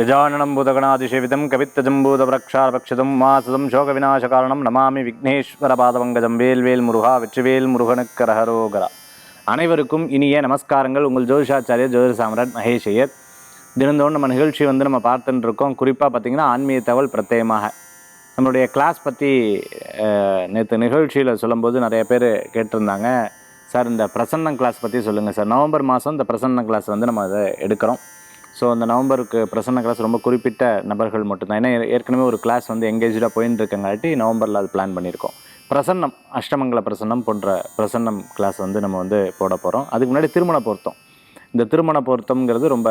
கஜானனம் பூதகணாதிசேவிதம் கவித்தஜம்பூதவரக்ஷாரபக்ஷிதம் மாசதம் சோகவிநாசகாரணம் நமாமி விக்னேஸ்வர பாதவங்கஜம். வேல்வேல் முருகா வெற்றிவேல் முருகனுக்கு ரஹரோகரா. அனைவருக்கும் இனிய நமஸ்காரங்கள். உங்கள் ஜோதிஷாச்சாரியர் ஜோதிட சாம்ராட் மகேஷ் ஐயர். தினந்தோறும் நம்ம நிகழ்ச்சி நம்ம பார்த்துட்டு இருக்கோம். குறிப்பாக பார்த்திங்கன்னா ஆன்மீக தகவல் பிரத்யேகமாக நம்மளுடைய கிளாஸ் பற்றி நேற்று நிகழ்ச்சியில் சொல்லும்போது நிறைய பேர் கேட்டிருந்தாங்க, சார் இந்த பிரசன்னம் கிளாஸ் பற்றி சொல்லுங்கள் சார். நவம்பர் மாதம் இந்த பிரசன்னம் கிளாஸ் நம்ம அதை எடுக்கிறோம். ஸோ அந்த நவம்பருக்கு பிரசன்ன கிளாஸ் ரொம்ப குறிப்பிட்ட நபர்கள் மட்டும்தான். ஏன்னா ஏற்கனவே ஒரு கிளாஸ் எங்கேஜாக போயின்னு இருக்கங்காட்டி நவம்பரில் அது பிளான் பண்ணியிருக்கோம். பிரசன்னம், அஷ்டமங்கல பிரசன்னம் போன்ற பிரசன்னம் கிளாஸ் நம்ம போட போகிறோம். அதுக்கு முன்னாடி திருமண பொருத்தம். இந்த திருமண பொருத்தம்ங்கிறது ரொம்ப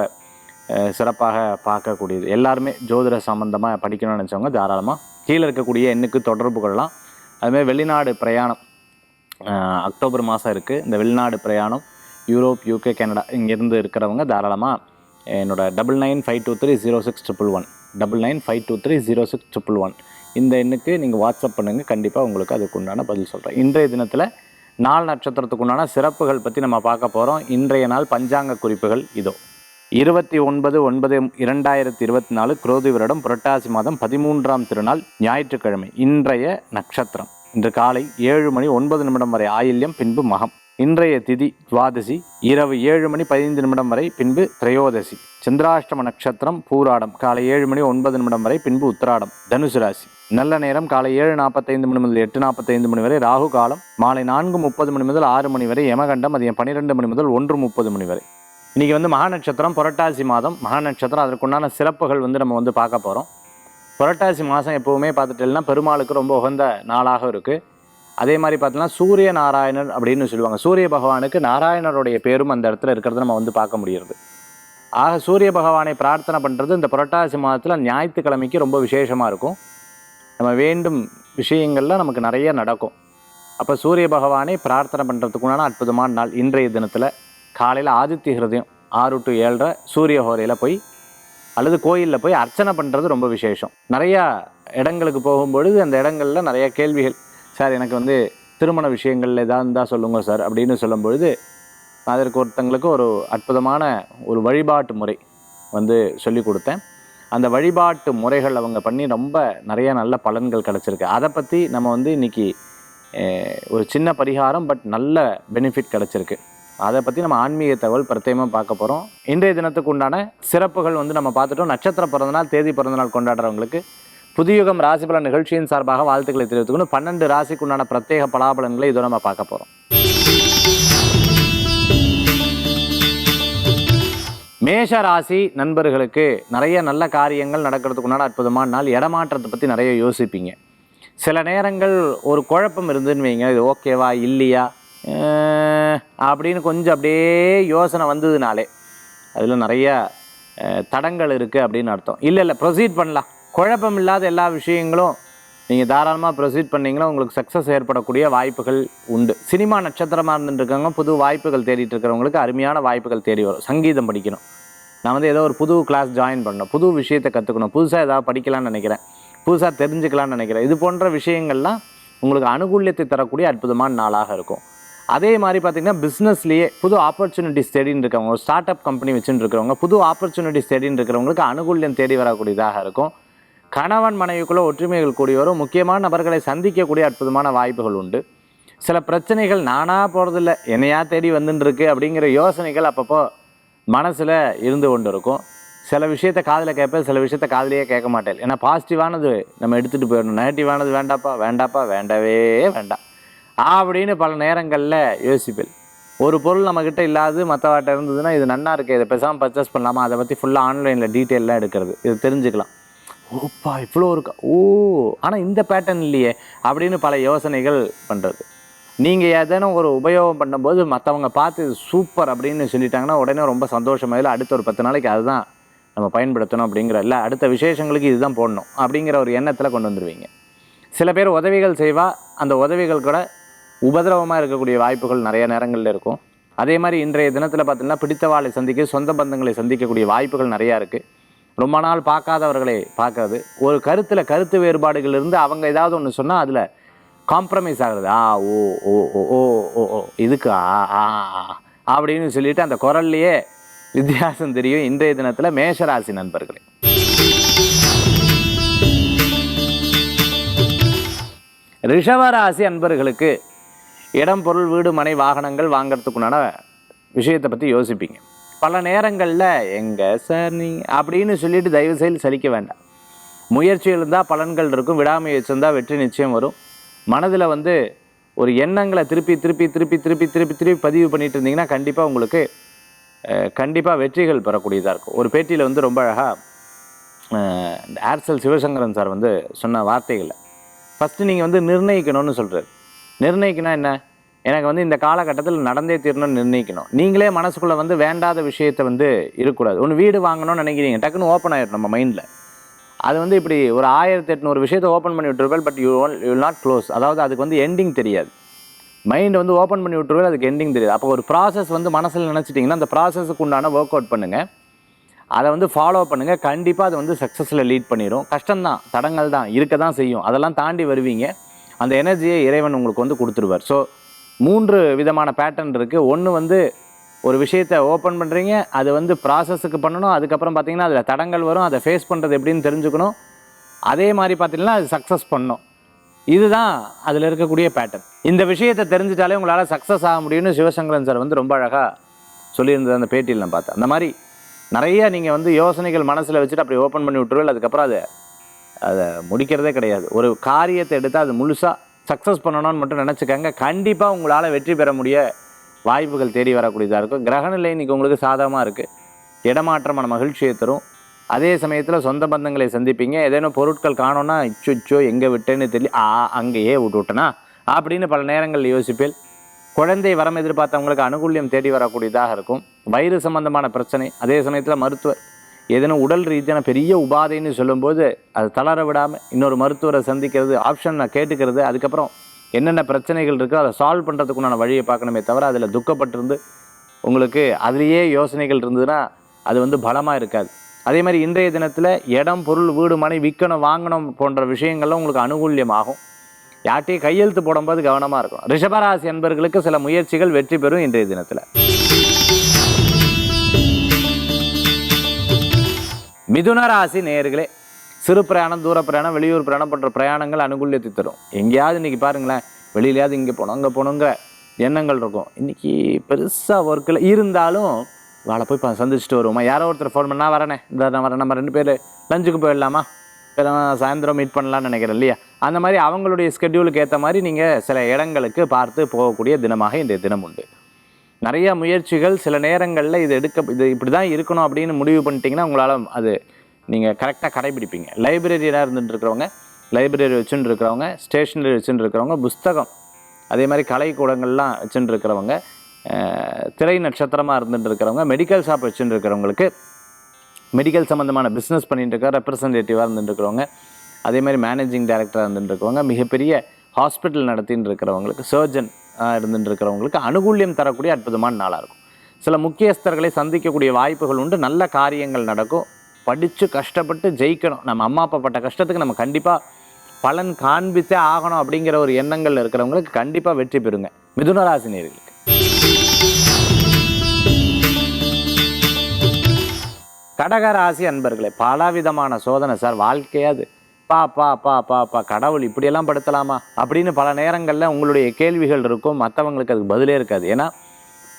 சிறப்பாக பார்க்கக்கூடியது. எல்லாருமே ஜோதிட சம்பந்தமாக படிக்கணும்னு நினச்சவங்க தாராளமாக கீழே இருக்கக்கூடிய எண்ணுக்கு தொடர்பு கொள்ளலாம். அதுமாதிரி வெளிநாடு பிரயாணம் அக்டோபர் மாதம் இருக்குது. இந்த வெளிநாடு பிரயாணம் யூரோப், யூகே, கனடா இங்கேருந்து இருக்கிறவங்க தாராளமாக என்னோட 9952306111 9952306111 இந்த எண்ணுக்கு நீங்கள் வாட்ஸ்அப் பண்ணுங்கள். கண்டிப்பாக உங்களுக்கு அதுக்கு உண்டான பதில் சொல்கிறேன். இன்றைய தினத்தில் நாள் நட்சத்திரத்துக்கு உண்டான சிறப்புகள் பற்றி நம்ம பார்க்க போகிறோம். இன்றைய நாள் பஞ்சாங்க குறிப்புகள் இதோ. 29/9/2024 குரோதி வருடம் புரட்டாசி மாதம் 13ஆம் திருநாள் ஞாயிற்றுக்கிழமை. இன்றைய நட்சத்திரம் இன்று காலை 7:09 வரை ஆயில்யம், பின்பு மகம். இன்றைய திதி துவாதசி, இரவு 7:15 வரை, பின்பு திரையோதசி. சந்திராஷ்டம நட்சத்திரம் பூராடம், காலை 7:09 வரை, பின்பு உத்திராடம். தனுசு ராசி. நல்ல நேரம் காலை 7:45 முதல் 8:45 வரை. ராகு காலம் மாலை 4:30 முதல் 6 வரை. யமகண்டம் மதியம் 12 முதல் 1:30 வரை. இன்றைக்கி மகா நட்சத்திரம், புரட்டாசி மாதம் மகா நட்சத்திரம். அதற்குண்டான சிறப்புகள் நம்ம பார்க்க போகிறோம். புரட்டாசி மாதம் எப்போவுமே பார்த்துட்டேன்னா பெருமாளுக்கு ரொம்ப உகந்த நாளாக இருக்குது. அதே மாதிரி பார்த்தீங்கன்னா சூரிய நாராயணர் அப்படின்னு சொல்லுவாங்க. சூரிய பகவானுக்கு நாராயணருடைய பேரும் அந்த இடத்துல இருக்கிறத நம்ம பார்க்க முடிகிறது. ஆக சூரிய பகவானை பிரார்த்தனை பண்ணுறது இந்த புரட்டாசி மாதத்தில் ஞாயிற்றுக்கிழமைக்கு ரொம்ப விசேஷமாக இருக்கும். நம்ம வேண்டும் விஷயங்கள்லாம் நமக்கு நிறைய நடக்கும். அப்போ சூரிய பகவானை பிரார்த்தனை பண்ணுறதுக்குண்டான அற்புதமான நாள் இன்றைய தினத்தில். காலையில் ஆதித்ய ஹிருதயம் 6 to 7:30 சூரிய ஹோரையில் போய் அல்லது கோயிலில் போய் அர்ச்சனை பண்ணுறது ரொம்ப விசேஷம். நிறையா இடங்களுக்கு போகும்பொழுது அந்த இடங்களில் நிறைய கேள்விகள், சார் எனக்கு திருமண விஷயங்கள் ஏதாவது இருந்தால் சொல்லுங்கள் சார் அப்படின்னு சொல்லும்பொழுது அதற்கு ஒருத்தங்களுக்கு ஒரு அற்புதமான ஒரு வழிபாட்டு முறை சொல்லி கொடுத்தேன். அந்த வழிபாட்டு முறைகள் அவங்க பண்ணி ரொம்ப நிறைய நல்ல பலன்கள் கிடச்சிருக்கு. அதை பற்றி நம்ம இன்றைக்கி ஒரு சின்ன பரிகாரம், பட் நல்ல பெனிஃபிட் கிடச்சிருக்கு. அதை பற்றி நம்ம ஆன்மீக தகவல் பிரத்யேகமாக பார்க்க போகிறோம். இன்றைய தினத்துக்கு உண்டான சிறப்புகள் நம்ம பார்த்துட்டோம். நட்சத்திர பிறந்தநாள், தேதி பிறந்தநாள் கொண்டாடுறவங்களுக்கு புதியுகம் ராசிபலன் நிகழ்ச்சியின் சார்பாக வாழ்த்துக்களை தெரிவித்துக்கணும். 12 ராசிக்கு உண்டான பிரத்யேக பலாபலன்களை இதோ நம்ம பார்க்க போகிறோம். மேஷ ராசி நண்பர்களுக்கு நிறைய நல்ல காரியங்கள் நடக்கிறதுக்கு உண்டான அற்புதமான நாள். இடமாற்றத்தை பற்றி நிறைய யோசிப்பீங்க. சில நேரங்கள் ஒரு குழப்பம் இருந்துன்னு வைங்க, இது ஓகேவா இல்லையா அப்படின்னு கொஞ்சம் அப்படியே யோசனை வந்ததுனாலே அதில் நிறைய தடங்கள் இருக்குது அப்படின்னு அர்த்தம். இல்லை ப்ரொசீட் பண்ணலாம். குழப்பம் இல்லாத எல்லா விஷயங்களும் நீங்கள் தாராளமாக ப்ரொசீட் பண்ணிங்கன்னா உங்களுக்கு சக்ஸஸ் ஏற்படக்கூடிய வாய்ப்புகள் உண்டு. சினிமா நட்சத்திரமாக இருந்துட்டுருக்காங்க, புது வாய்ப்புகள் தேடிட்டு இருக்கிறவங்களுக்கு அருமையான வாய்ப்புகள் தேடி வரும். சங்கீதம் படிக்கணும், நான் ஏதோ ஒரு புது கிளாஸ் ஜாயின் பண்ணணும், புது விஷயத்தை கற்றுக்கணும், புதுசாக ஏதாவது படிக்கலான்னு நினைக்கிறேன், புதுசாக தெரிஞ்சுக்கலான்னு நினைக்கிறேன், இது போன்ற விஷயங்கள்லாம் உங்களுக்கு அனுகூல்யத்தை தரக்கூடிய அற்புதமான நாளாக இருக்கும். அதே மாதிரி பார்த்திங்கன்னா பிஸ்னஸ்லேயே புது ஆப்பர்ச்சுனிட்டிஸ் தேடின்னு இருக்கிறவங்க, ஒரு ஸ்டார்ட் அப் கம்பெனி வச்சுட்டு இருக்கிறவங்க, புது ஆப்பர்ச்சுனிட்டிஸ் தேடின்னு இருக்கிறவங்களுக்கு அனுகூல்யம் தேடி வரக்கூடியதாக இருக்கும். கணவன் மனைவிக்குள்ளே ஒற்றுமைகள் கூடி வரும். முக்கியமான நபர்களை சந்திக்கக்கூடிய அற்புதமான வாய்ப்புகள் உண்டு. சில பிரச்சனைகள் நானாக போகிறதில்ல, என்னையா தேடி வந்துட்டுருக்கு அப்படிங்கிற யோசனைகள் அப்பப்போ மனசில் இருந்து கொண்டு இருக்கும். சில விஷயத்தை காதில் கேட்பேன், சில விஷயத்தை காதிலேயே கேட்க மாட்டேன். ஏன்னா பாசிட்டிவானது நம்ம எடுத்துகிட்டு போயிடணும், நெகட்டிவானது வேண்டாப்பா வேண்டவே வேண்டாம் அப்படின்னு பல நேரங்களில் யோசிப்பேன். ஒரு பொருள் நம்மக்கிட்ட இல்லாது மற்றவாட்ட இருந்ததுன்னா இது நன்னா இருக்குது, இதை பேசாமல் பர்ச்சேஸ் பண்ணலாமா, அதை பற்றி ஃபுல்லாக ஆன்லைனில் டீட்டெயிலாக எடுக்கிறது, இது தெரிஞ்சுக்கலாம். ஓப்பா இவ்வளோ இருக்கா, ஆனால் இந்த பேட்டர்ன் இல்லையே அப்படின்னு பல யோசனைகள் பண்ணுறது. நீங்கள் ஏதேனும் ஒரு உபயோகம் பண்ணும்போது மற்றவங்க பார்த்து இது சூப்பர் அப்படின்னு சொல்லிட்டாங்கன்னா உடனே ரொம்ப சந்தோஷமாயில அடுத்த ஒரு 10 நாளைக்கு அதுதான் நம்ம பயன்படுத்தணும் அப்படிங்கிற, இல்லை அடுத்த விசேஷங்களுக்கு இதுதான் போடணும் அப்படிங்கிற ஒரு எண்ணத்தில் கொண்டு வந்துடுவீங்க. சில பேர் உதவிகள் செய்வா, அந்த உதவிகள் கூட உபதிரவமாக இருக்கக்கூடிய வாய்ப்புகள் நிறைய நேரங்களில் இருக்கும். அதே மாதிரி இன்றைய தினத்தில் பார்த்திங்கன்னா பிடித்தவாளை சந்திக்க, சொந்த பந்தங்களை சந்திக்கக்கூடிய வாய்ப்புகள் நிறையா இருக்குது. ரொம்ப நாள் பார்க்காதவர்களை பார்க்கறது, ஒரு கருத்து வேறுபாடுகள் இருந்து அவங்க ஏதாவது ஒன்று சொன்னால் அதில் காம்ப்ரமைஸ் ஆகுறது. ஓ ஓ ஓ ஓ ஓ ஓ இதுக்கு அப்படின்னு சொல்லிட்டு அந்த குரல்லையே வித்தியாசம் தெரியும். இன்றைய தினத்தில் மேஷராசி நண்பர்களே. ரிஷபராசி அன்பர்களுக்கு இடம், பொருள், வீடு, மனை, வாகனங்கள் வாங்கிறதுக்குண்டான விஷயத்தை பற்றி யோசிப்பீங்க. பல நேரங்களில் எங்கே சார் நீங்கள் அப்படின்னு சொல்லிட்டு தயவு செய்து சலிக்க வேண்டாம். முயற்சி இருந்தால் பலன்கள் இருக்கும், விடாமுயற்சி இருந்தால் வெற்றி நிச்சயம் வரும். மனதில் ஒரு எண்ணங்களை திருப்பி திருப்பி திருப்பி திருப்பி திருப்பி திருப்பி பதிவு பண்ணிட்டு இருந்தீங்கன்னா கண்டிப்பாக உங்களுக்கு வெற்றிகள் பெறக்கூடியதாக இருக்கும். ஒரு பேட்டியில் ரொம்ப அழகாக ஏர்செல் சிவசங்கரன் சார் சொன்ன வார்த்தைகளை ஃபஸ்ட்டு நீங்கள் நிர்ணயிக்கணும்னு சொல்கிறார். நிர்ணயிக்கணும் என்ன, எனக்கு இந்த காலகட்டத்தில் நடந்தே தீரணும்னு நிர்ணயிக்கணும். நீங்களே மனசுக்குள்ளே வேண்டாத விஷயத்தை இருக்கக்கூடாது. ஒன்று வீடு வாங்கணும்னு நினைக்கிறீங்க, டக்குன்னு ஓப்பன் ஆகிடும் நம்ம மைண்டில். அது இப்படி ஒரு 1800 விஷயத்தை ஓப்பன் பண்ணி விட்டுருவேன், but you will not close. அதாவது அதுக்கு எண்டிங் தெரியாது. மைண்டு ஓப்பன் பண்ணி விட்டுருவேன், அதுக்கு எண்டிங் தெரியாது. அப்போ ஒரு ப்ராசஸ் மனசில் நினச்சிட்டிங்கன்னா அந்த ப்ராசஸுக்கு உண்டான ஒர்க் அவுட் பண்ணுங்கள், அதை ஃபாலோ பண்ணுங்கள். கண்டிப்பாக அது சக்ஸஸில் லீட் பண்ணிடும். கஷ்டம்தான், தடங்கள் தான் இருக்க தான் செய்யும், அதெல்லாம் தாண்டி வருவீங்க. அந்த எனர்ஜியை இறைவன் உங்களுக்கு கொடுத்துருவார். ஸோ 3 விதமான பேட்டர்ன் இருக்குது. ஒன்று ஒரு விஷயத்தை ஓப்பன் பண்ணுறீங்க, அது ப்ராசஸுக்கு பண்ணணும். அதுக்கப்புறம் பார்த்தீங்கன்னா அதில் தடங்கள் வரும், அதை ஃபேஸ் பண்ணுறது எப்படின்னு தெரிஞ்சுக்கணும். அதே மாதிரி பார்த்தீங்கன்னா அது சக்ஸஸ் பண்ணணும். இதுதான் அதில் இருக்கக்கூடிய பேட்டர்ன். இந்த விஷயத்தை தெரிஞ்சிட்டாலே உங்களால் சக்ஸஸ் ஆக முடியும்னு சிவசங்கரன் சார் ரொம்ப அழகாக சொல்லியிருந்தது அந்த பேட்டியில் நான் பார்த்தேன். அந்த மாதிரி நிறைய நீங்கள் யோசனைகள் மனசில் வச்சுட்டு அப்படி ஓப்பன் பண்ணி விட்டுருவேன். அதுக்கப்புறம் அதை முடிக்கிறதே கிடையாது. ஒரு காரியத்தை எடுத்தால் அது முழுசாக சக்ஸஸ் பண்ணணும்னு மட்டும் நினச்சிக்கங்க. கண்டிப்பாக உங்களால் வெற்றி பெற முடிய வாய்ப்புகள் தேடி வரக்கூடியதாக இருக்கும். கிரகநிலை இன்றைக்கி உங்களுக்கு சாதகமாக இருக்குது. இடமாற்றமான மகிழ்ச்சியை தரும். அதே சமயத்தில் சொந்த பந்தங்களை சந்திப்பீங்க. ஏதேனும் பொருட்கள் காணோன்னா இச்சோ எங்கே விட்டேன்னு தெரியல, அங்கேயே விட்டுவிட்டனா அப்படின்னு பல நேரங்களில் யோசிப்பேன். குழந்தை வரம் எதிர்பார்த்தவங்களுக்கு அனுகூல்யம் தேடி வரக்கூடியதாக இருக்கும். வயிறு சம்பந்தமான பிரச்சனை, அதே சமயத்தில் மருத்துவர் ஏதேனும் உடல் ரீதியான பெரிய உபாதைன்னு சொல்லும்போது அது தளர விடாமல் இன்னொரு மருத்துவரை சந்திக்கிறது, ஆப்ஷன் கேட்டுக்கிறது, அதுக்கப்புறம் என்னென்ன பிரச்சனைகள் இருக்கோ அதை சால்வ் பண்ணுறதுக்குண்டான வழியை பார்க்கணுமே தவிர அதில் துக்கப்பட்டிருந்து உங்களுக்கு அதுலேயே யோசனைகள் இருந்ததுன்னா அது பலமாக இருக்காது. அதே மாதிரி இன்றைய தினத்தில் இடம், பொருள், வீடு, மனை விற்கணும், வாங்கணும் போன்ற விஷயங்கள்லாம் உங்களுக்கு அனுகூல்யமாகும். யார்ட்டையும் கையெழுத்து போடும்போது கவனமாக இருக்கும். ரிஷபராசி அன்பர்களுக்கு சில முயற்சிகள் வெற்றி பெறும் இன்றைய தினத்தில். மிதுன ராசி நேயர்களே, சிறு பிரயாணம், தூர பிரயாணம், வெளியூர் பிரயாணம் போன்ற பிரயாணங்கள் அனுகூல்யத்தை தரும். எங்கேயாவது இன்றைக்கி பாருங்களேன், வெளியிலையாவது இங்கே போனோம் அங்கே போகணுங்கிற எண்ணங்கள் இருக்கும். இன்றைக்கி பெருசாக ஒர்க்கில் இருந்தாலும் வாழை போய் சந்திச்சுட்டு வருவோமா, யாரோ ஒருத்தர் ஃபோன் பண்ணால் வரேனே, நான் வரேன், நம்ம 2 பேர் லஞ்சுக்கு போயிடலாமா, சாயந்தரம் மீட் பண்ணலான்னு நினைக்கிறேன் இல்லையா. அந்த மாதிரி அவங்களுடைய ஸ்கெட்யூலுக்கு ஏற்ற மாதிரி நீங்கள் சில இடங்களுக்கு பார்த்து போகக்கூடிய தினமாக இன்றைய தினம் உண்டு. நிறைய முயற்சிகள் சில நேரங்களில் இது இப்படி தான் இருக்கணும் அப்படின்னு முடிவு பண்ணிட்டீங்கன்னா உங்களால் அது நீங்கள் கரெக்டாக கடைபிடிப்பீங்க. லைப்ரரியாக இருந்துட்டு இருக்கிறவங்க, லைப்ரரி வச்சுட்டு இருக்கிறவங்க, ஸ்டேஷனரி வச்சுட்டு இருக்கிறவங்க, புஸ்தகம் அதே மாதிரி கலைக்கூடங்கள்லாம் வச்சுட்டு இருக்கிறவங்க, திரை நட்சத்திரமாக இருந்துட்டு இருக்கிறவங்க, மெடிக்கல் ஷாப் வச்சுட்டு இருக்கிறவங்களுக்கு, மெடிக்கல் சம்மந்தமான பிஸ்னஸ் பண்ணிட்டு இருக்க ரெப்ரசன்டேட்டிவாக இருந்துட்டு இருக்கிறவங்க, அதே மாதிரி மேனேஜிங் டைரக்டராக இருந்துட்டு இருக்கிறவங்க, மிகப்பெரிய ஹாஸ்பிட்டல் நடத்தின்னு இருக்கிறவங்களுக்கு, சர்ஜன் இருந்துட்டு இருக்கிறவங்களுக்கு அனுகூல்யம் தரக்கூடிய அற்புதமான நாளாக இருக்கும். சில முக்கியஸ்தர்களை சந்திக்கக்கூடிய வாய்ப்புகள் உண்டு. நல்ல காரியங்கள் நடக்கும். படித்து கஷ்டப்பட்டு ஜெயிக்கணும், நம்ம அம்மா அப்பா பட்ட கஷ்டத்துக்கு நம்ம கண்டிப்பாக பலன் காண்பித்தே ஆகணும் அப்படிங்கிற ஒரு எண்ணங்கள் இருக்கிறவங்களுக்கு கண்டிப்பாக வெற்றி பெறுங்க. மிதுன ராசி நேயர்களுக்கு கடகராசி அன்பர்களே, பலவிதமான சோதனை சார், வாழ்க்கையாது பா கடவுள் இப்படியெல்லாம் படுத்தலாமா அப்படின்னு பல நேரங்களில் உங்களுடைய கேள்விகள் இருக்கும். மற்றவங்களுக்கு அதுக்கு பதிலே இருக்காது. ஏன்னா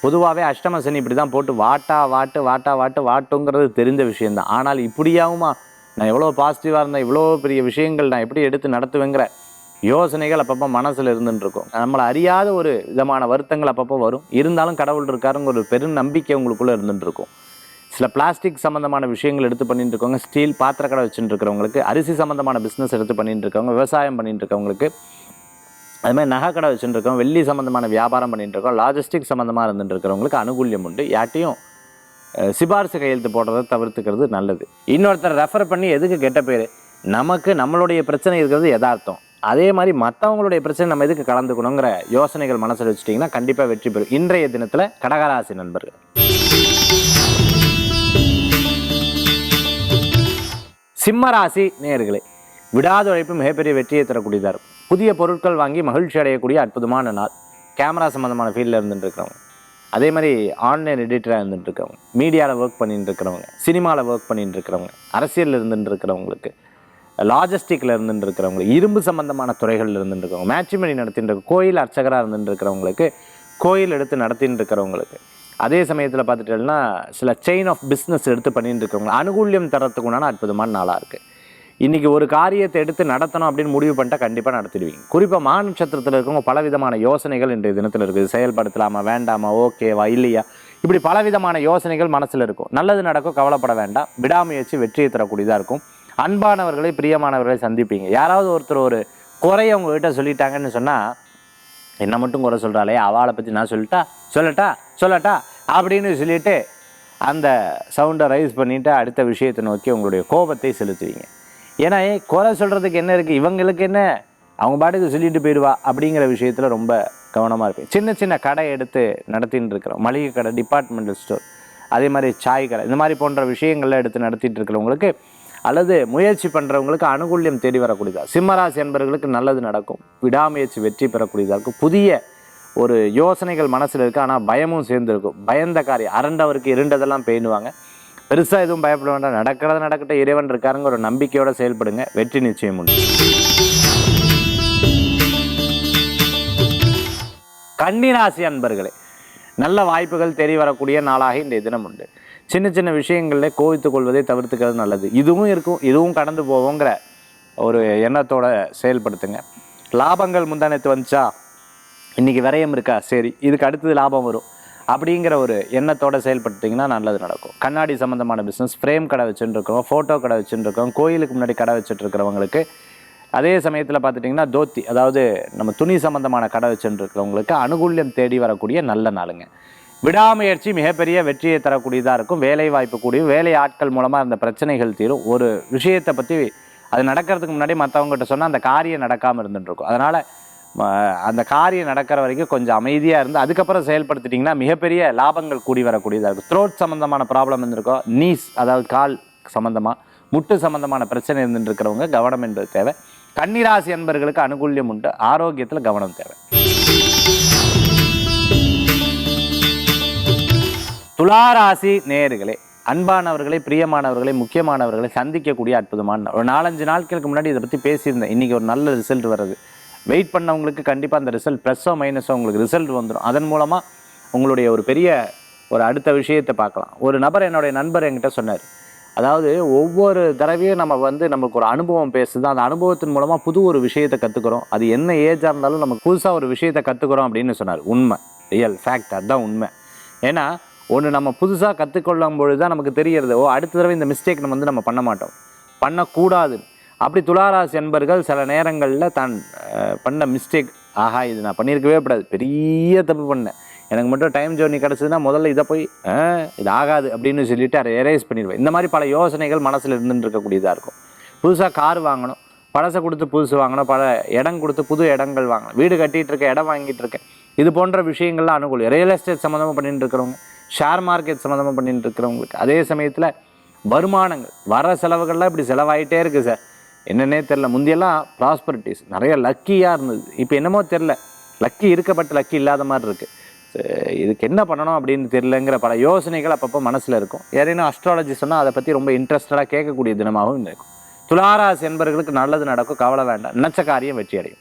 பொதுவாகவே அஷ்டம சனி இப்படி தான் போட்டு வாட்டுங்கிறது தெரிந்த விஷயந்தான். ஆனால் இப்படியாகுமா, நான் எவ்வளோ பாசிட்டிவாக இருந்தேன், இவ்வளோ பெரிய விஷயங்கள் நான் எப்படி எடுத்து நடத்துவேங்கிற யோசனைகள் அப்பப்போ மனசில் இருந்துட்டு இருக்கும். நம்மளை அறியாத ஒரு விதமான வருத்தங்கள் அப்பப்போ வரும். இருந்தாலும் கடவுள் இருக்காருங்கிற ஒரு பெரும் நம்பிக்கை உங்களுக்குள்ளே இருந்துட்டு இருக்கும். சில பிளாஸ்டிக் சம்மந்தமான விஷயங்கள் எடுத்து பண்ணிட்டு இருக்கவங்க, ஸ்டீல் பாத்திர கடை வச்சுட்டு இருக்கிறவங்களுக்கு, அரிசி சம்மந்தமான பிஸ்னஸ் எடுத்து பண்ணிட்டு இருக்கவங்க, விவசாயம் பண்ணிட்டு இருக்கவங்களுக்கு, அதுமாதிரி நகை கடை வச்சுட்டு இருக்கவங்க, வெள்ளி சம்மந்தமான வியாபாரம் பண்ணிட்டு இருக்கோம், லாஜிஸ்டிக் சம்மந்தமாக இருந்துட்டு இருக்கிறவங்களுக்கு அனுகூல்யம் உண்டு. யார்ட்டையும் சிபாரிசு கையெழுத்து போடுறதை தவிர்த்துக்கிறது நல்லது. இன்னொருத்தர் ரெஃபர் பண்ணி எதுக்கு கெட்ட பேர், நமக்கு நம்மளுடைய பிரச்சனை இருக்கிறது யதார்த்தம். அதே மாதிரி மற்றவங்களுடைய பிரச்சனை நம்ம எதுக்கு கலந்துக்கணுங்கிற யோசனைகள் மனசில் வச்சுட்டிங்கன்னா கண்டிப்பாக வெற்றி பெறும் இன்றைய தினத்தில் கடகராசி நண்பர்கள். சிம்மராசி நேயர்களே, விடாத உழைப்பு மிகப்பெரிய வெற்றியை தரக்கூடியதாக இருக்கும். புதிய பொருட்கள் வாங்கி மகிழ்ச்சி அடையக்கூடிய அற்புதமான நாள். கேமரா சம்மந்தமான ஃபீல்டில் இருந்துட்டு இருக்கிறவங்க, அதே மாதிரி ஆன்லைன் எடிட்டராக இருந்துட்டு இருக்கிறவங்க, மீடியாவில் ஒர்க் பண்ணிட்டு இருக்கிறவங்க, சினிமாவில் ஒர்க் பண்ணிட்டு இருக்கிறவங்க, அரசியலில் இருந்துட்டு இருக்கிறவங்களுக்கு, லாஜிஸ்டிக்கில் இருந்துட்டு இருக்கிறவங்க, இரும்பு சம்பந்தமான துறைகளில் இருந்துட்டு இருக்கிறவங்க, மேட்ரிமனி நடத்திட்டு இருக்க கோயில் அர்ச்சகராக இருந்துட்டு இருக்கிறவங்களுக்கு, கோயில் எடுத்து நடத்திட்டு இருக்கிறவங்களுக்கு, அதே சமயத்தில் பார்த்துட்டோம்னா சில செயின் ஆஃப் பிஸ்னஸ் எடுத்து பண்ணிட்டு இருக்கிறவங்க அனுகூல்யம் தரத்துக்கு உண்டான அற்புதமான நாளாக இருக்குது. இன்றைக்கி ஒரு காரியத்தை எடுத்து நடத்தணும் அப்படின்னு முடிவு பண்ணிட்டா கண்டிப்பாக நடத்திடுவீங்க. குறிப்பாக மா நட்சத்திரத்தில் இருக்கவங்க பலவிதமான யோசனைகள் இன்றைய தினத்தில் இருக்குது. செயல்படுத்தலாமா, வேண்டாமா, ஓகேவா, இல்லையா, இப்படி பலவிதமான யோசனைகள் மனசில் இருக்கும். நல்லது நடக்கும், கவலைப்பட வேண்டாம். விடாமுயற்சி வெற்றியை தரக்கூடியதாக இருக்கும். அன்பானவர்களை, பிரியமானவர்களை சந்திப்பீங்க. யாராவது ஒருத்தர் ஒரு குறைய உங்ககிட்ட சொல்லிட்டாங்கன்னு சொன்னால், என்ன மட்டும் குறை சொல்கிறாளே, அவளை பற்றி நான் சொல்லட்டா அப்படின்னு சொல்லிட்டு அந்த சவுண்டை ரைஸ் பண்ணிவிட்டு அடுத்த விஷயத்தை நோக்கி உங்களுடைய கோபத்தை செலுத்துவீங்க. ஏன்னா குறை சொல்கிறதுக்கு என்ன இருக்குது, இவங்களுக்கு என்ன, அவங்க பாட்டுக்கு சொல்லிட்டு போயிடுவா அப்படிங்கிற விஷயத்தில் ரொம்ப கவனமாக இருப்பேன். சின்ன சின்ன கடை எடுத்து நடத்தின்னு இருக்கிறோம், மளிகை கடை, டிபார்ட்மெண்டல் ஸ்டோர், அதே மாதிரி சாய் கடை, இந்த மாதிரி போன்ற விஷயங்கள்லாம் எடுத்து நடத்திட்டு இருக்கிறவங்களுக்கு அல்லது முயற்சி பண்ணுறவங்களுக்கு அனுகூல்யம் தேடி வரக்கூடியதாக. சிம்மராசி என்பவர்களுக்கு நல்லது நடக்கும், விடாமுயற்சி வெற்றி பெறக்கூடியதாக இருக்கும். புதிய ஒரு யோசனைகள் மனசில் இருக்குது, ஆனால் பயமும் சேர்ந்துருக்கும். பயந்த காரியம் அரண்டவருக்கு இருண்டதெல்லாம் பேணுவாங்க. பெருசாக எதுவும் பயப்பட வேண்டாம், நடக்கட்டும், இறைவன் இருக்காருங்க ஒரு நம்பிக்கையோடு செயல்படுங்க, வெற்றி நிச்சயம் உண்டு. கன்னிராசி அன்பர்களே, நல்ல வாய்ப்புகள் தெரிய வரக்கூடிய நாளாக இன்றைய தினம் உண்டு. சின்ன சின்ன விஷயங்களில் கோவித்துக் கொள்வதை தவிர்த்துக்கிறது நல்லது. இதுவும் இருக்கும், இதுவும் கடந்து போவோங்கிற ஒரு எண்ணத்தோடு செயல்படுத்துங்க. லாபங்கள் முந்தானத்து வந்துச்சா, இன்றைக்கி விரயம் இருக்கா, சரி இதுக்கு அடுத்தது லாபம் வரும் அப்படிங்கிற ஒரு எண்ணத்தோடு செயல்படுத்திங்கன்னா நல்லது நடக்கும். கண்ணாடி சம்மந்தமான பிஸ்னஸ், ஃப்ரேம் கடை வச்சுட்டுருக்கோம், ஃபோட்டோ கடை வச்சுட்டுருக்கோம், கோயிலுக்கு முன்னாடி கடை வச்சுட்ருக்கிறவங்களுக்கு, அதே சமயத்தில் பார்த்துட்டிங்கன்னா தோத்தி, அதாவது நம்ம துணி சம்மந்தமான கடை வச்சுட்டுருக்கிறவங்களுக்கு அனுகூல்யம் தேடி வரக்கூடிய நல்ல நாளுங்க. விடாமுயற்சி மிகப்பெரிய வெற்றியை தரக்கூடியதாக இருக்கும். வேலை வாய்ப்பு கூடியும், வேலை ஆட்கள் மூலமாக அந்த பிரச்சனைகள் தீரும். ஒரு விஷயத்தை பற்றி அது நடக்கிறதுக்கு முன்னாடி மற்றவங்ககிட்ட சொன்னால் அந்த காரியம் நடக்காமல் இருந்துட்டுருக்கும். அதனால் அந்த காரியம் நடக்கிற வரைக்கும் கொஞ்சம் அமைதியாக இருந்து அதுக்கப்புறம் செயல்படுத்திட்டிங்கன்னா மிகப்பெரிய லாபங்கள் கூடி வரக்கூடியதாக இருக்கும். த்ரோட் சம்மந்தமான ப்ராப்ளம் இருந்திருக்கோம், நீஸ் அதாவது கால் சம்மந்தமாக, முட்டு சம்மந்தமான பிரச்சனை இருந்துட்டு இருக்கிறவங்க கவனம் என்பது தேவை. கன்னிராசி என்பவர்களுக்கு அனுகூல்யம் உண்டு, ஆரோக்கியத்தில் கவனம் தேவை. துளாராசி நேயர்களே, அன்பானவர்களை, பிரியமானவர்களை, முக்கியமானவர்களை சந்திக்கக்கூடிய அற்புதமான ஒரு 4-5 நாட்களுக்கு முன்னாடி இதை பற்றி பேசியிருந்தேன். இன்றைக்கி ஒரு நல்ல ரிசல்ட் வருது. வெயிட் பண்ணவங்களுக்கு கண்டிப்பாக அந்த ரிசல்ட் ப்ளஸ்ஸோ மைனஸோ உங்களுக்கு ரிசல்ட் வந்துடும். அதன் மூலமாக உங்களுடைய ஒரு பெரிய ஒரு அடுத்த விஷயத்தை பார்க்கலாம். ஒரு நபர், என்னுடைய நண்பர் என்கிட்ட சொன்னார், அதாவது ஒவ்வொரு தடவையும் நமக்கு ஒரு அனுபவம் பேசுது, அந்த அனுபவத்தின் மூலமாக புது ஒரு விஷயத்தை கற்றுக்குறோம். அது என்ன ஏஜாக இருந்தாலும் நமக்கு புதுசாக ஒரு விஷயத்தை கற்றுக்குறோம் அப்படின்னு சொன்னார். உண்மை, ரியல் ஃபேக்ட், அதுதான் உண்மை. ஏன்னா ஒன்று நம்ம புதுசாக கற்றுக்கொள்ளும் பொழுது தான் நமக்கு தெரியறது, அடுத்த தடவை இந்த மிஸ்டேக் நம்ம பண்ண மாட்டோம், பண்ணக்கூடாது. அப்படி துளாராசி என்பர்கள் சில நேரங்களில் தான் பண்ண மிஸ்டேக், ஆஹா இது நான் பண்ணியிருக்கவே கூடாது, பெரிய தப்பு பண்ணேன், எனக்கு மட்டும் டைம் ஜோர்னி கிடச்சிதுன்னா முதல்ல இதை போய் இது ஆகாது அப்படின்னு சொல்லிவிட்டு அதை எரேஸ் பண்ணிடுவேன். இந்த மாதிரி பல யோசனைகள் மனசில் இருந்துட்டு இருக்கக்கூடியதாக இருக்கும். புதுசாக கார் வாங்கணும், பழசை கொடுத்து புதுசு வாங்கணும், பல இடம் கொடுத்து புது இடங்கள் வாங்கணும், வீடு கட்டிகிட்டு இருக்கேன், இடம் வாங்கிட்டு இருக்கேன், இது போன்ற விஷயங்கள்லாம் அனுகூலம். ரியல் எஸ்டேட் சம்மந்தமாக பண்ணிட்டு இருக்கிறவங்க, ஷேர் மார்க்கெட் சம்மந்தமாக பண்ணிட்டு இருக்கிறவங்களுக்கு, அதே சமயத்தில் வருமானங்கள் வர செலவுகள்லாம் இப்படி செலவாயிட்டே இருக்குது சார், என்னன்னே தெரில. முந்தியெல்லாம் ப்ராஸ்பரிட்டிஸ் நிறைய லக்கியாக இருந்தது, இப்போ என்னமோ தெரில, லக்கி இருக்கப்பட்ட லக்கி இல்லாத மாதிரி இருக்குது, இதுக்கு என்ன பண்ணணும் அப்படின்னு தெரிலங்கிற பல யோசனைகள் அப்பப்போ மனசில் இருக்கும். யாரையும் அஸ்ட்ராலஜி சொன்னால் அதை பற்றி ரொம்ப இன்ட்ரெஸ்டடாக கேட்கக்கூடிய தினமாகவும் இருக்கும். துளாராசி என்பவர்களுக்கு நல்லது நடக்கும், கவலை வேண்டாம், நினச்ச காரியம் வெற்றி அடையும்.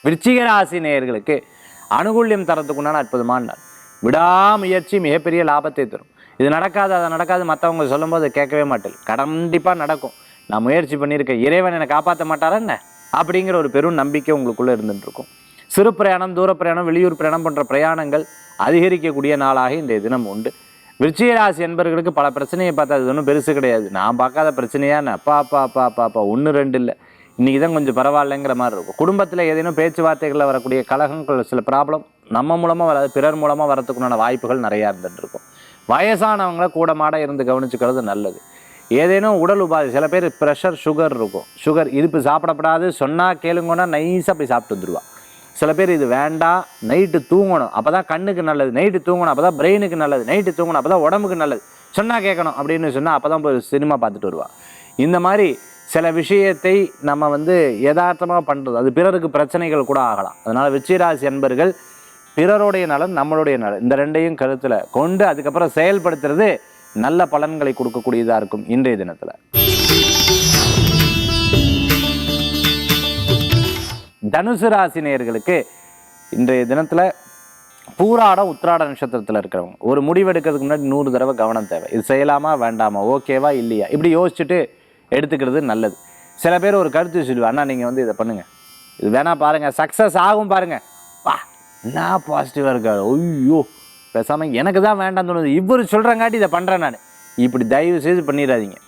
விருச்சிக ராசி நேயர்களுக்கு அனுகூல்யம் தரத்துக்குண்டான அற்புதமான நாள். விடாமுயற்சி மிகப்பெரிய லாபத்தை தரும். இது நடக்காது, அதை நடக்காது மற்றவங்க சொல்லும்போது கேட்கவே மாட்டேன், கண்டிப்பாக நடக்கும், நான் முயற்சி பண்ணியிருக்கேன், இறைவன் என்னை காப்பாற்ற மாட்டாரா என்ன அப்படிங்கிற ஒரு பெரும் நம்பிக்கை உங்களுக்குள்ளே இருந்துகிட்ருக்கும். சிறு பிரயாணம், தூர பிரயாணம், வெளியூர் பிரயாணம் போன்ற பிரயாணங்கள் அதிகரிக்கக்கூடிய நாளாக இன்றைய தினம் உண்டு. விருச்சிக ராசி என்பவர்களுக்கு பல பிரச்சனையை பார்த்தா அது ஒன்றும் பெருசு கிடையாது, நான் பார்க்காத பிரச்சனையான அப்பா 1-2 இல்லை, இன்றைக்கி தான் கொஞ்சம் பரவாயில்லைங்கிற மாதிரி இருக்கும். குடும்பத்தில் ஏதேனும் பேச்சுவார்த்தைகளில் வரக்கூடிய கலகங்கள், சில ப்ராப்ளம் நம்ம மூலமாக வராது, பிறர் மூலமாக வரத்துக்குண்டான வாய்ப்புகள் நிறையா இருந்துகிட்ருக்கும். வயசானவங்கள கூடமாட இருந்து கவனிச்சுக்கிறது நல்லது. ஏதேனும் உடல் உபாதை, சில பேர் ப்ரெஷர், சுகர் இருக்கும், சுகர் இருப்பு சாப்பிடப்படாது சொன்னால் கேளுங்கன்னா நைஸாக போய் சாப்பிட்டு வந்துடுவா. சில பேர் இது வேண்டாம், நைட்டு தூங்கணும் அப்போ தான் கண்ணுக்கு நல்லது, நைட்டு தூங்கணும் அப்போ தான் பிரெயினுக்கு நல்லது, நைட்டு தூங்கணும் அப்போ தான் உடம்புக்கு நல்லது, சொன்னால் கேட்கணும் அப்படின்னு சொன்னால் அப்போ தான் போய் சினிமா பார்த்துட்டு வருவா. இந்த மாதிரி சில விஷயத்தை நம்ம யதார்த்தமாக பண்ணுறது, அது பிறருக்கு பிரச்சனைகள் கூட ஆகலாம். அதனால் விருச்சிகராசி அன்பர்கள் பிறருடைய நலன், நம்மளுடைய நலன், இந்த ரெண்டையும் கருத்தில் கொண்டு அதுக்கப்புறம் செயல்படுத்துறது நல்ல பலன்களை கொடுக்கக்கூடியதாக இருக்கும் இன்றைய தினத்தில். தனுசு ராசி நேயர்களுக்கு இன்றைய தினத்தில் பூராடம் உத்திராட நட்சத்திரத்தில் இருக்கிறவங்க ஒரு முடிவெடுக்கிறதுக்கு முன்னாடி 100 தடவை கவனம் தேவை. இது செய்யலாமா வேண்டாமா, ஓகேவா இல்லையா, இப்படி யோசிச்சுட்டு எடுத்துக்கிறது நல்லது. சில பேர் ஒரு கருத்து சொல்லுவாங்க, அண்ணா நீங்கள் வந்து இதை பண்ணுங்கள், இது வேணா பாருங்கள், சக்ஸஸ் ஆகும் பாருங்கள், வா என்ன பாசிட்டிவாக இருக்காது, ஐயோ பேசாமல் எனக்கு தான் வேண்டாம்னு தோணுது, இவர் சொல்கிறங்காட்டி இதை பண்ணுறேன் நான், இப்படி தயவு செய்து பண்ணிடாதீங்க.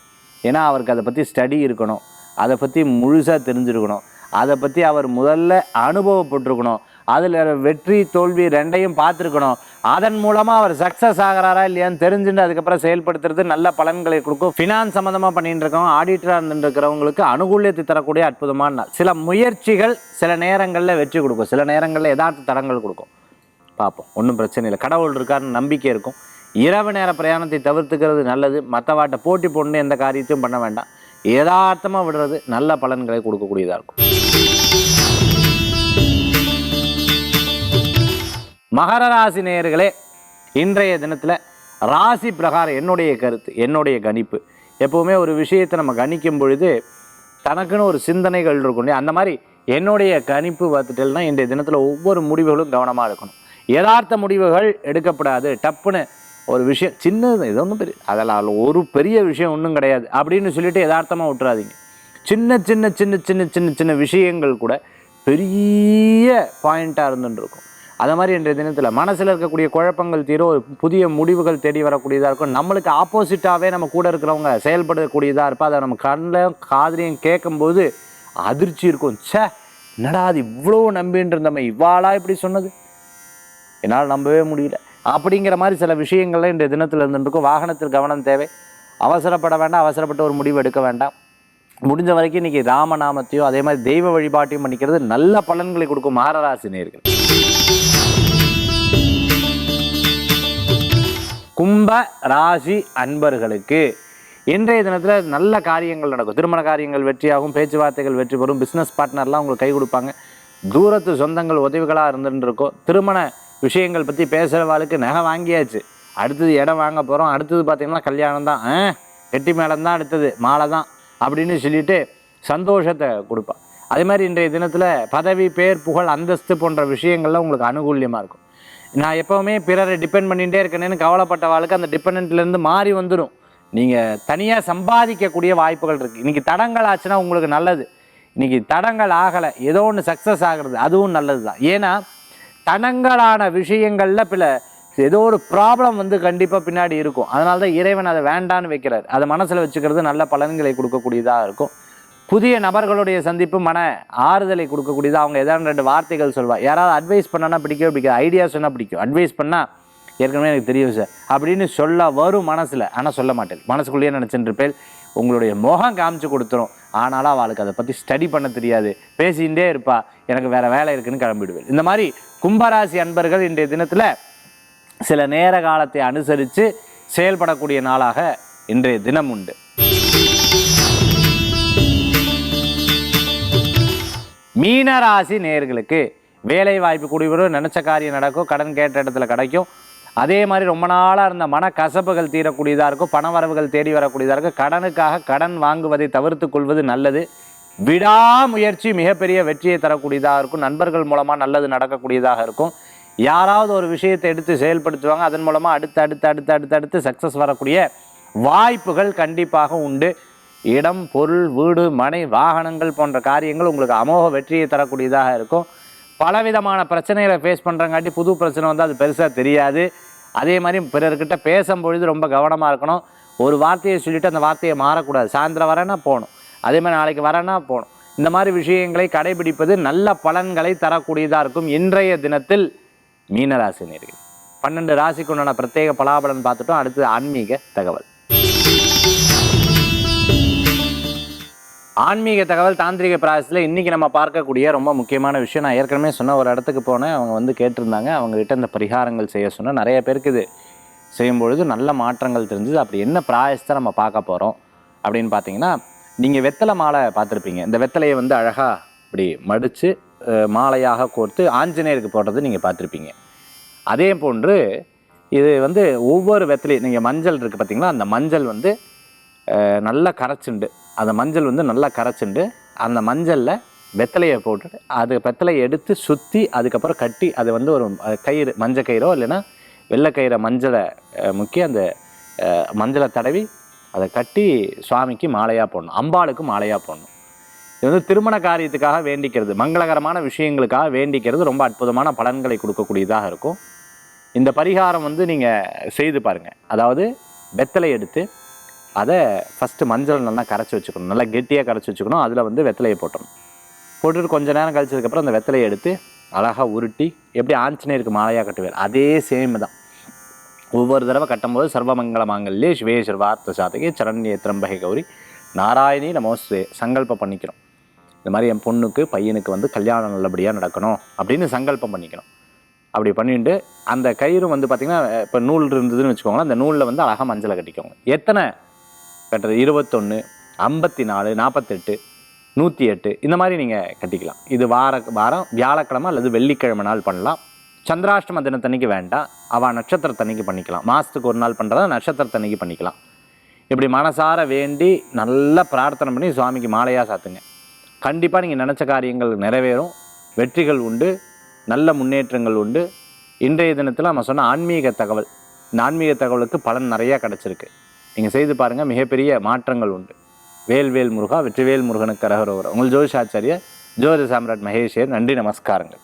ஏன்னா அவருக்கு அதை பற்றி ஸ்டடி இருக்கணும், அதை பற்றி முழுசாக தெரிஞ்சிருக்கணும், அதை பற்றி அவர் முதல்ல அனுபவப்பட்டிருக்கணும், அதில் வெற்றி தோல்வி ரெண்டையும் பார்த்துருக்கணும், அதன் மூலமாக அவர் சக்ஸஸ் ஆகிறாரா இல்லையான்னு தெரிஞ்சுட்டு அதுக்கப்புறம் செயல்படுத்துறது நல்ல பலன்களை கொடுக்கும். ஃபினான்ஸ் சம்மந்தமாக பண்ணிட்டு இருக்கவங்க, ஆடிட்டராக இருந்துருக்கிறவங்களுக்கு அனுகூலியத்தை தரக்கூடிய அற்புதமான நாள். சில முயற்சிகள் சில நேரங்களில் வெற்றி கொடுக்கும், சில நேரங்களில் யதார்த்த தடங்கள் கொடுக்கும். பார்ப்போம், ஒன்றும் பிரச்சனை இல்லை, கடவுள் இருக்காருன்னு நம்பிக்கை இருக்கும். இரவு நேர பிரயாணத்தை தவிர்த்துக்கிறது நல்லது. மற்றவாட்ட போட்டி போட்டு எந்த காரியத்தையும் பண்ண வேண்டாம், யதார்த்தமாக விடுறது நல்ல பலன்களை கொடுக்கக்கூடியதாக இருக்கும். மகர ராசி நேயர்களே, இன்றைய தினத்தில் ராசி பிரகாரம் என்னுடைய கருத்து, என்னுடைய கணிப்பு, எப்போவுமே ஒரு விஷயத்தை நம்ம கணிக்கும் பொழுது தனக்குன்னு ஒரு சிந்தனைகள் இருக்கும். அந்த மாதிரி என்னுடைய கணிப்பு பார்த்துட்டேன்னா இன்றைய தினத்தில் ஒவ்வொரு முடிவுகளும் கவனமாக இருக்கணும். யதார்த்த முடிவுகள் எடுக்கப்படாது. டப்புன்னு ஒரு விஷயம் சின்னது, இது ஒன்றும் பெரிய, அதெல்லாம் ஒரு பெரிய விஷயம் ஒன்றும் கிடையாது அப்படின்னு சொல்லிட்டு யதார்த்தமாக விட்டுறாதீங்க. சின்ன சின்ன சின்ன சின்ன சின்ன சின்ன விஷயங்கள் கூட பெரிய பாயிண்ட்டாக இருந்துட்டு இருக்கும். அது மாதிரி இன்றைய தினத்தில் மனசில் இருக்கக்கூடிய குழப்பங்கள் தீர ஒரு புதிய முடிவுகள் தேடி வரக்கூடியதாக இருக்கும். நம்மளுக்கு ஆப்போசிட்டாகவே நம்ம கூட இருக்கிறவங்க செயல்படக்கூடியதாக இருப்பா. அதை நம்ம கண்ணில் காதுலையும் கேட்கும்போது அதிர்ச்சி இருக்கும். சே, என்னடா அது இவ்வளோ நம்பின்னு இருந்தோமே, இவ்வாளா இப்படி சொன்னது, என்னால் நம்பவே முடியல அப்படிங்கிற மாதிரி சில விஷயங்கள்ல இன்றைய தினத்தில் இருந்துருக்கும். வாகனத்தில் கவனம் தேவை. அவசரப்பட வேண்டாம், அவசரப்பட்ட ஒரு முடிவு எடுக்க வேண்டாம். முடிஞ்ச வரைக்கும் இன்றைக்கி ராமநாமத்தையும் அதே மாதிரி தெய்வ வழிபாட்டையும் பண்ணிக்கிறது நல்ல பலன்களை கொடுக்கும். மகர ராசி நேயர்கள். கும்ப ராசி அன்பர்களுக்கு இன்றைய தினத்தில் நல்ல காரியங்கள் நடக்கும். திருமண காரியங்கள் வெற்றியாகும், பேச்சுவார்த்தைகள் வெற்றி பெறும், பிஸ்னஸ் பார்ட்னர்லாம் உங்களுக்கு கை கொடுப்பாங்க, தூரத்து சொந்தங்கள் உதவிகளாக இருந்துட்டு இருக்கும். திருமண விஷயங்கள் பற்றி பேசுகிறவாளுக்கு நகை வாங்கியாச்சு, அடுத்தது இடம் வாங்க போகிறோம், அடுத்தது பார்த்திங்கன்னா கல்யாணம் தான், கெட்டி மேளம் தான், அடுத்தது மாலை தான் அப்படின்னு சொல்லிட்டு சந்தோஷத்தை கொடுப்பான். அதே மாதிரி இன்றைய தினத்தில் பதவி, பேர், புகழ், அந்தஸ்து போன்ற விஷயங்கள்லாம் உங்களுக்கு அனுகூல்யமாக இருக்கும். நான் எப்போவுமே பிறரை டிபெண்ட் பண்ணிகிட்டே இருக்கேன்னு கவலைப்பட்ட வாழ்க்கை அந்த டிபெண்ட்லேருந்து மாறி வந்துடும். நீங்கள் தனியாக சம்பாதிக்கக்கூடிய வாய்ப்புகள் இருக்குது. இன்றைக்கி தடங்கள் ஆச்சுன்னா உங்களுக்கு நல்லது. இன்றைக்கி தடங்கள் ஆகலை, ஏதோ ஒன்று சக்ஸஸ் ஆகிறது, அதுவும் நல்லது தான். ஏன்னா தடங்களான விஷயங்களில் பிற ஏதோ ஒரு ப்ராப்ளம் வந்து கண்டிப்பாக பின்னாடி இருக்கும். அதனால தான் இறைவன் அதை வேண்டான்னு வைக்கிறார். அதை மனசில் வச்சுக்கிறது நல்ல பலன்களை கொடுக்கக்கூடியதாக இருக்கும். புதிய நபர்களுடைய சந்திப்பு மன ஆறுதலை கொடுக்கக்கூடியதாக. அவங்க ஏதாவது 2 வார்த்தைகள் சொல்வாள். யாராவது அட்வைஸ் பண்ணனா பிடிக்கவே பிடிக்காது, ஐடியா சொன்னால் பிடிக்கும். அட்வைஸ் பண்ணால் ஏற்கனவே எனக்கு தெரியும் சார் அப்படின்னு சொல்ல வரும் மனசில், ஆனால் சொல்ல மாட்டேன், மனசுக்குள்ளேயே நினச்சிட்டு இருப்பேன். உங்களுடைய முகம் காமிச்சு கொடுத்துரும். ஆனாலும் அவளுக்கு அதை பற்றி ஸ்டடி பண்ண தெரியாது, பேசிகிட்டே இருப்பா, எனக்கு வேறு வேலை இருக்குன்னு கிளம்பிடுவேன். இந்த மாதிரி கும்பராசி அன்பர்கள் இன்றைய தினத்தில் சில நேர காலத்தை அனுசரித்து செயல்படக்கூடிய நாளாக இன்றைய தினம் உண்டு. மீனராசி நேயர்களுக்கு வேலை வாய்ப்பு கூடி வரும், நினச்ச காரியம் நடக்கும், கடன் கேட்ட இடத்துல கிடைக்கும். அதே மாதிரி ரொம்ப நாளாக இருந்த மன கசப்புகள் தீரக்கூடியதாக இருக்கும், பணவரவுகள் தேடி வரக்கூடியதாக இருக்கும். கடனுக்காக கடன் வாங்குவதை தவிர்த்து கொள்வது நல்லது. விடாமுயற்சி மிகப்பெரிய வெற்றியை தரக்கூடியதாக இருக்கும். நண்பர்கள் மூலமாக நல்லது நடக்கக்கூடியதாக இருக்கும். யாராவது ஒரு விஷயத்தை எடுத்து செயல்படுத்துவாங்க, அதன் மூலமாக அடுத்து சக்ஸஸ் வரக்கூடிய வாய்ப்புகள் கண்டிப்பாக உண்டு. இடம், பொருள், வீடு, மனை, வாகனங்கள் போன்ற காரியங்கள் உங்களுக்கு அமோக வெற்றியை தரக்கூடியதாக இருக்கும். பலவிதமான பிரச்சனைகளை ஃபேஸ் பண்ணுறங்காட்டி புது பிரச்சனை வந்து அது பெருசாக தெரியாது. அதே மாதிரி பிறர்கிட்ட பேசும்பொழுது ரொம்ப கவனமாக இருக்கணும். ஒரு வார்த்தையை சொல்லிவிட்டு அந்த வார்த்தையை மாறக்கூடாது. சாயந்தரம் வரேன்னா போகணும், அதே மாதிரி நாளைக்கு வரேன்னா போகணும். இந்த மாதிரி விஷயங்களை கடைபிடிப்பது நல்ல பலன்களை தரக்கூடியதாக இருக்கும். இன்றைய தினத்தில் மீனராசி நேயர்கள் 12 ராசிக்கு உண்டான பிரத்யேக பலாபலன் பார்த்துட்டோம். அடுத்து ஆன்மீக தகவல். ஆன்மீக தகவல் தாந்திரிக பிராயசத்தில் இன்றைக்கி நம்ம பார்க்கக்கூடிய ரொம்ப முக்கியமான விஷயம். நான் ஏற்கனவே சொன்ன ஒரு இடத்துக்கு போனேன், அவங்க வந்து கேட்டிருந்தாங்க, அவங்ககிட்ட இந்த பரிகாரங்கள் செய்ய சொன்னால் நிறைய பேருக்கு இது செய்யும்பொழுது நல்ல மாற்றங்கள் தெரிஞ்சுது. அப்படி என்ன பிராயசத்தை நம்ம பார்க்க போகிறோம் அப்படின்னு பார்த்தீங்கன்னா, நீங்கள் வெத்தலை மாலை பார்த்துருப்பீங்க. இந்த வெத்தலையை வந்து அழகாக இப்படி மடித்து மாலையாக கோர்த்து ஆஞ்சநேயருக்கு போடுறது நீங்கள் பார்த்துருப்பீங்க. அதே போன்று இது வந்து ஒவ்வொரு வெத்தலையும் நீங்கள் மஞ்சள் இருக்குது பார்த்தீங்களா, அந்த மஞ்சள் வந்து நல்லா கரைச்சுண்டு, அந்த மஞ்சள் வந்து நல்லா கரைச்சுண்டு அந்த மஞ்சளில் வெத்தலையை போட்டுட்டு அது வெத்தலையை எடுத்து சுற்றி அதுக்கப்புறம் கட்டி அது வந்து ஒரு கயிறு, மஞ்சள் கயிறோ இல்லைன்னா வெள்ளை கயிறை மஞ்சளை முக்கி அந்த மஞ்சளை தடவி அதை கட்டி சுவாமிக்கு மாலையாக போடணும், அம்பாளுக்கு மாலையாக போடணும். இது வந்து திருமண காரியத்துக்காக வேண்டிக்கிறது, மங்களகரமான விஷயங்களுக்காக வேண்டிக்கிறது ரொம்ப அற்புதமான பலன்களை கொடுக்கக்கூடியதாக இருக்கும். இந்த பரிகாரம் வந்து நீங்கள் செய்து பாருங்கள். அதாவது வெத்தலை எடுத்து அதை ஃபஸ்ட்டு மஞ்சள் நல்லா கரைச்சி வச்சுக்கணும், நல்லா கெட்டியாக கரைச்சி வச்சுக்கணும். அதில் வந்து வெத்தலையை போட்டணும். போட்டுட்டு கொஞ்சம் நேரம் கழிச்சதுக்கப்புறம் அந்த வெத்தலையை எடுத்து அழகாக உருட்டி எப்படி ஆஞ்சநேயருக்கு மாலையாக கட்டுவார் அதே சேம் தான். ஒவ்வொரு தடவை கட்டும்போது சர்வமங்கள மாங்கல்யே சிவே சர்வார்த்த சாதகே சரண்யே திரம்பகை கௌரி நாராயணி நமோஸ்தே சங்கல்பம் பண்ணிக்கிறோம். இந்த மாதிரி என் பொண்ணுக்கு பையனுக்கு வந்து கல்யாணம் நல்லபடியாக நடக்கணும் அப்படின்னு சங்கல்பம் பண்ணிக்கணும். அப்படி பண்ணிட்டு அந்த கயிறு வந்து பார்த்திங்கன்னா இப்போ நூல் இருந்ததுன்னு வச்சுக்கோங்களேன், அந்த நூலில் வந்து அழகாக மஞ்சளை கட்டிக்கோங்க. எத்தனை கட்டுறது? 21, 54, 48, 108 இந்த மாதிரி நீங்கள் கட்டிக்கலாம். இது வாரம் வியாழக்கிழமை அல்லது வெள்ளிக்கிழமை நாள் பண்ணலாம். சந்திராஷ்டம தினத்தன்னைக்கு வேண்டாம், அவள் நட்சத்திரத்தன்னைக்கு பண்ணிக்கலாம். மாதத்துக்கு ஒரு நாள் பண்ணுறதா நட்சத்திரத்தன்னைக்கு பண்ணிக்கலாம். இப்படி மனசார வேண்டி நல்லா பிரார்த்தனை பண்ணி சுவாமிக்கு மாலையாக சாத்துங்க. கண்டிப்பாக நீங்கள் நினச்ச காரியங்கள் நிறைவேறும், வெற்றிகள் உண்டு, நல்ல முன்னேற்றங்கள் உண்டு. இன்றைய தினத்தில் நம்ம சொன்ன ஆன்மீக தகவல், இந்த ஆன்மீக தகவலுக்கு பலன் நிறையா கிடச்சிருக்கு. நீங்கள் செய்து பாருங்கள், மிகப்பெரிய மாற்றங்கள் உண்டு. வேல்வேல் முருகா, வெற்றிவேல் முருகனுக்கு அரகரோகரா. உங்கள் ஜோதிஷாச்சாரியர் ஜோதிட சாம்ராட் மகேஷ். நன்றி, நமஸ்காரங்கள்.